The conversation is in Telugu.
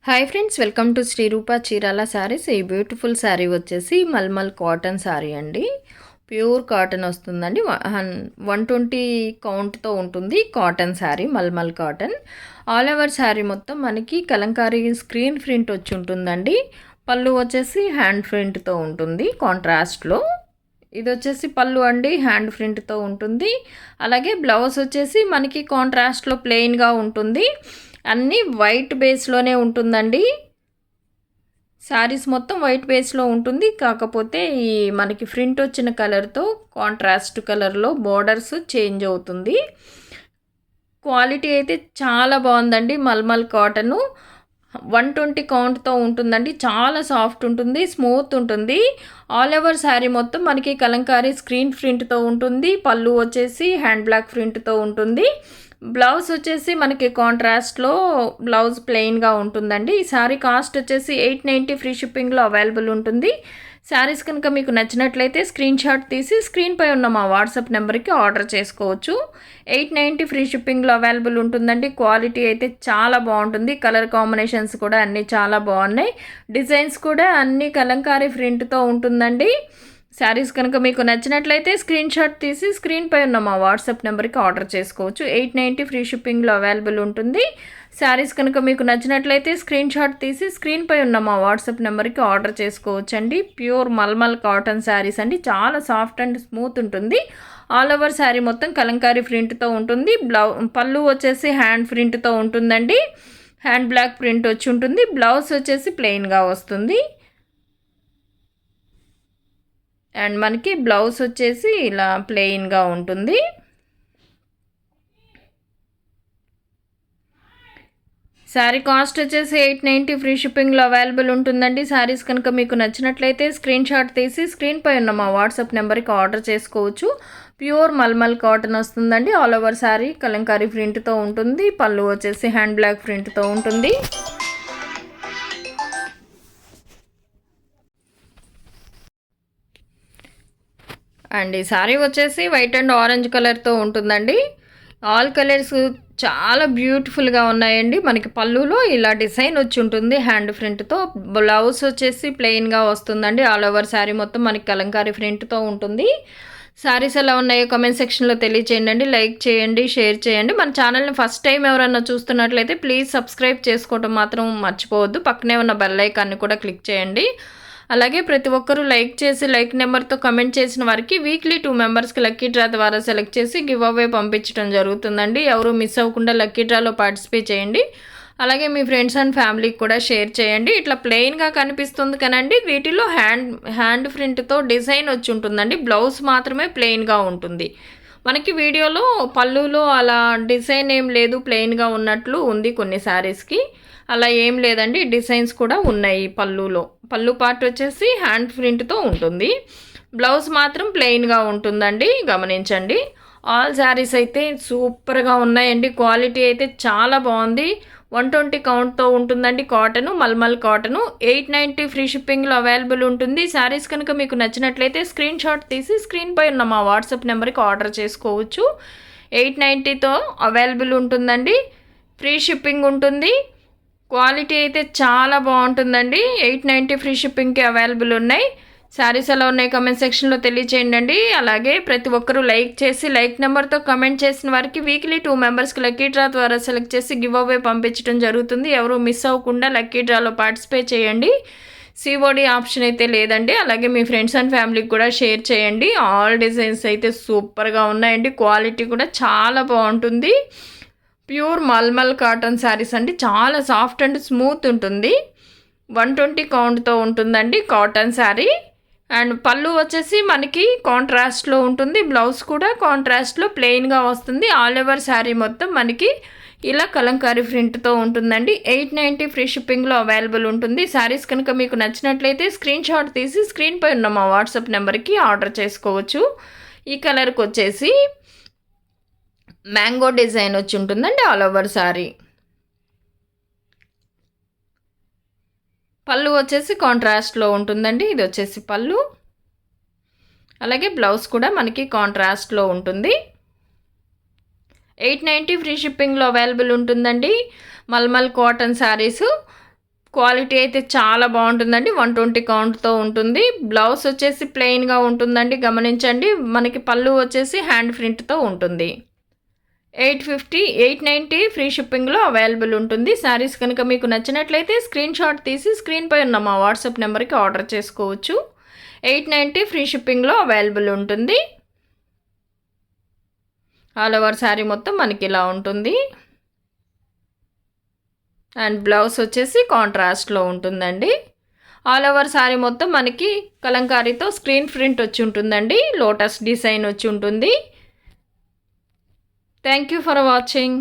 Hi friends, welcome to Shri Rupa Chirala saris. ఈ బ్యూటిఫుల్ శారీ వచ్చేసి మల్మల్ కాటన్ శారీ అండి. ప్యూర్ కాటన్ వస్తుందండి. 120 కౌంట్తో ఉంటుంది. Cotton sari, mulmul cotton. All over sari మొత్తం మనకి కలంకారీ స్క్రీన్ ప్రింట్ వచ్చి ఉంటుందండి. పళ్ళు వచ్చేసి హ్యాండ్ ప్రింట్తో ఉంటుంది కాంట్రాస్ట్లో. ఇది వచ్చేసి పళ్ళు అండి, హ్యాండ్ ప్రింట్తో ఉంటుంది. అలాగే బ్లౌజ్ వచ్చేసి మనకి కాంట్రాస్ట్లో ప్లెయిన్గా ఉంటుంది. అన్నీ వైట్ బేస్లోనే ఉంటుందండి. శారీస్ మొత్తం వైట్ బేస్లో ఉంటుంది. కాకపోతే ఈ మనకి ప్రింట్ వచ్చిన కలర్తో కాంట్రాస్ట్ కలర్లో బోర్డర్స్ చేంజ్ అవుతుంది. క్వాలిటీ అయితే చాలా బాగుందండి. మల్మల్ కాటను 120 కౌంట్తో ఉంటుందండి. చాలా సాఫ్ట్ ఉంటుంది, స్మూత్ ఉంటుంది. ఆల్ ఓవర్ శారీ మొత్తం మనకి కలంకారీ స్క్రీన్ ప్రింట్తో ఉంటుంది. పళ్ళు వచ్చేసి హ్యాండ్ బ్లాక్ ప్రింట్తో ఉంటుంది. బ్లౌజ్ వచ్చేసి మనకి కాంట్రాస్ట్లో బ్లౌజ్ ప్లెయిన్గా ఉంటుందండి. ఈ శారీ కాస్ట్ వచ్చేసి 890 ఫ్రీ షిప్పింగ్లో అవైలబుల్ ఉంటుంది. శారీస్ కనుక మీకు నచ్చినట్లయితే స్క్రీన్ షాట్ తీసి స్క్రీన్పై ఉన్న మా వాట్సాప్ నెంబర్కి ఆర్డర్ చేసుకోవచ్చు. 890 ఫ్రీ షిప్పింగ్లో అవైలబుల్ ఉంటుందండి. క్వాలిటీ అయితే చాలా బాగుంటుంది. కలర్ కాంబినేషన్స్ కూడా అన్నీ చాలా బాగున్నాయి. డిజైన్స్ కూడా అన్నీ కలంకారీ ప్రింట్తో ఉంటుందండి. శారీస్ కనుక మీకు నచ్చినట్లయితే స్క్రీన్ షాట్ తీసి స్క్రీన్పై ఉన్న మా వాట్సాప్ నెంబర్కి ఆర్డర్ చేసుకోవచ్చు. 890 ఫ్రీ షిప్పింగ్లో అవైలబుల్ ఉంటుంది. శారీస్ కనుక మీకు నచ్చినట్లయితే స్క్రీన్ షాట్ తీసి స్క్రీన్పై ఉన్న మా వాట్సాప్ నెంబర్కి ఆర్డర్ చేసుకోవచ్చు అండి. ప్యూర్ మల్మల్ కాటన్ శారీస్ అండి. చాలా సాఫ్ట్ అండ్ స్మూత్ ఉంటుంది. ఆల్ ఓవర్ శారీ మొత్తం కలంకారీ ప్రింట్తో ఉంటుంది. పళ్ళు వచ్చేసి హ్యాండ్ ప్రింట్తో ఉంటుందండి. హ్యాండ్ బ్లాక్ ప్రింట్ వచ్చి ఉంటుంది. బ్లౌజ్ వచ్చేసి ప్లెయిన్గా వస్తుంది. అండ్ మనకి బ్లౌజ్ వచ్చేసి ఇలా ప్లెయిన్గా ఉంటుంది. శారీ కాస్ట్ వచ్చేసి 890 ఫ్రీ షిప్పింగ్లో అవైలబుల్ ఉంటుందండి. శారీస్ కనుక మీకు నచ్చినట్లయితే స్క్రీన్ షాట్ తీసి స్క్రీన్పై ఉన్న మా వాట్సాప్ నెంబర్కి ఆర్డర్ చేసుకోవచ్చు. ప్యూర్ మల్మల్ కాటన్ వస్తుందండి. ఆల్ ఓవర్ శారీ కలంకారీ ప్రింట్తో ఉంటుంది. పళ్ళు వచ్చేసి హ్యాండ్ బ్లాక్ ప్రింట్తో ఉంటుంది. అండ్ ఈ శారీ వచ్చేసి వైట్ అండ్ ఆరెంజ్ కలర్తో ఉంటుందండి. ఆల్ కలర్స్ చాలా బ్యూటిఫుల్గా ఉన్నాయండి. మనకి పళ్ళులో ఇలా డిజైన్ వచ్చి ఉంటుంది హ్యాండ్ ప్రింట్తో. బ్లౌజ్ వచ్చేసి ప్లెయిన్గా వస్తుందండి. ఆల్ ఓవర్ శారీ మొత్తం మనకి కలంకారీ ప్రింట్తో ఉంటుంది. శారీస్ ఎలా ఉన్నాయో కామెంట్ సెక్షన్లో తెలియచేయండి. లైక్ చేయండి, షేర్ చేయండి. మన ఛానల్ని ఫస్ట్ టైం ఎవరన్నా చూస్తున్నట్లయితే ప్లీజ్ సబ్స్క్రైబ్ చేసుకోవడం మాత్రం మర్చిపోవద్దు. పక్కనే ఉన్న బెల్ ఐకాన్ని కూడా క్లిక్ చేయండి. అలాగే ప్రతి ఒక్కరూ లైక్ చేసి లైక్ నెంబర్తో కమెంట్ చేసిన వారికి వీక్లీ 2 మెంబర్స్కి లక్కీ డ్రా ద్వారా సెలెక్ట్ చేసి గివ్ అవే పంపించడం జరుగుతుందండి. ఎవరు మిస్ అవ్వకుండా లక్కీ డ్రాలో పార్టిసిపేట్ చేయండి. అలాగే మీ ఫ్రెండ్స్ అండ్ ఫ్యామిలీకి కూడా షేర్ చేయండి. ఇట్లా ప్లెయిన్గా కనిపిస్తుంది కానండి, వీటిలో హ్యాండ్ ప్రింట్తో డిజైన్ వచ్చి ఉంటుందండి. బ్లౌజ్ మాత్రమే ప్లెయిన్గా ఉంటుంది. మనకి వీడియోలో పళ్ళులో అలా డిజైన్ ఏం లేదు, ప్లెయిన్గా ఉన్నట్లు ఉంది కొన్ని శారీస్కి. అలా ఏం లేదండి, డిజైన్స్ కూడా ఉన్నాయి పళ్ళులో. పళ్ళు పార్ట్ వచ్చేసి హ్యాండ్ ప్రింట్తో ఉంటుంది. బ్లౌజ్ మాత్రం ప్లెయిన్గా ఉంటుందండి, గమనించండి. ఆల్ శారీస్ అయితే సూపర్గా ఉన్నాయండి. క్వాలిటీ అయితే చాలా బాగుంది. 120 కౌంట్తో ఉంటుందండి. Cotton, mulmul cotton. 890 ఫ్రీ షిప్పింగ్లో అవైలబుల్ ఉంటుంది. శారీస్ కనుక మీకు నచ్చినట్లయితే స్క్రీన్ షాట్ తీసి స్క్రీన్పై ఉన్న మా వాట్సాప్ నెంబర్కి ఆర్డర్ చేసుకోవచ్చు. 890తో అవైలబుల్ ఉంటుందండి. ఫ్రీ షిప్పింగ్ ఉంటుంది. క్వాలిటీ అయితే చాలా బాగుంటుందండి. 890 ఫ్రీ షిప్పింగ్కి అవైలబుల్ ఉన్నాయి. శారీస్ ఎలా ఉన్నాయి కామెంట్ సెక్షన్లో తెలియచేయండి. అలాగే ప్రతి ఒక్కరూ లైక్ చేసి లైక్ నెంబర్తో కమెంట్ చేసిన వారికి వీక్లీ 2 మెంబర్స్కి లక్కీ డ్రా ద్వారా సెలెక్ట్ చేసి గివ్ అవే పంపించడం జరుగుతుంది. ఎవరు మిస్ అవ్వకుండా లక్కీ డ్రాలో పార్టిసిపేట్ చేయండి. సిఓడి ఆప్షన్ అయితే లేదండి. అలాగే మీ ఫ్రెండ్స్ అండ్ ఫ్యామిలీకి కూడా షేర్ చేయండి. ఆల్ డిజైన్స్ అయితే సూపర్గా ఉన్నాయండి. క్వాలిటీ కూడా చాలా బాగుంటుంది. ప్యూర్ మల్మల్ కాటన్ శారీస్ అండి. చాలా సాఫ్ట్ అండ్ స్మూత్ ఉంటుంది. 120 కౌంట్తో ఉంటుందండి కాటన్ శారీ. అండ్ పళ్ళు వచ్చేసి మనకి కాంట్రాస్ట్లో ఉంటుంది. బ్లౌజ్ కూడా కాంట్రాస్ట్లో ప్లెయిన్గా వస్తుంది. ఆల్ ఓవర్ శారీ మొత్తం మనకి ఇలా కలంకారీ ప్రింట్తో ఉంటుందండి. 890 ఫ్రీ షిప్పింగ్లో అవైలబుల్ ఉంటుంది. శారీస్ కనుక మీకు నచ్చినట్లయితే స్క్రీన్ షాట్ తీసి స్క్రీన్పై ఉన్న మా వాట్సాప్ నెంబర్కి ఆర్డర్ చేసుకోవచ్చు. ఈ కలర్కి వచ్చేసి మ్యాంగో డిజైన్ వచ్చి ఉంటుందండి ఆల్ ఓవర్ శారీ. పళ్ళు వచ్చేసి కాంట్రాస్ట్లో ఉంటుందండి. ఇది వచ్చేసి పళ్ళు. అలాగే బ్లౌజ్ కూడా మనకి కాంట్రాస్ట్లో ఉంటుంది. 890 ఫ్రీ షిప్పింగ్లో అవైలబుల్ ఉంటుందండి. మల్మల్ కాటన్ శారీసు క్వాలిటీ అయితే చాలా బాగుంటుందండి. 120 కౌంట్‌తో ఉంటుంది. బ్లౌజ్ వచ్చేసి ప్లెయిన్‌గా ఉంటుందండి, గమనించండి. మనకి పళ్ళు వచ్చేసి హ్యాండ్ ప్రింట్‌తో ఉంటుంది. 850, 890 ఫ్రీ షిప్పింగ్‌లో అవైలబుల్ ఉంటుంది. శారీస్ కనుక మీకు నచ్చినట్లయితే స్క్రీన్ షాట్ తీసి స్క్రీన్‌పై ఉన్న మా వాట్సాప్ నెంబర్‌కి ఆర్డర్ చేసుకోవచ్చు. 890 ఫ్రీ షిప్పింగ్‌లో అవైలబుల్ ఉంటుంది. ఆల్ ఓవర్ శారీ మొత్తం మనకి ఇలా ఉంటుంది. అండ్ బ్లౌజ్ వచ్చేసి కాంట్రాస్ట్లో ఉంటుందండి. ఆల్ ఓవర్ శారీ మొత్తం మనకి కలంకారీతో స్క్రీన్ ప్రింట్ వచ్చి ఉంటుందండి. లోటస్ డిజైన్ వచ్చి ఉంటుంది. Thank you for watching.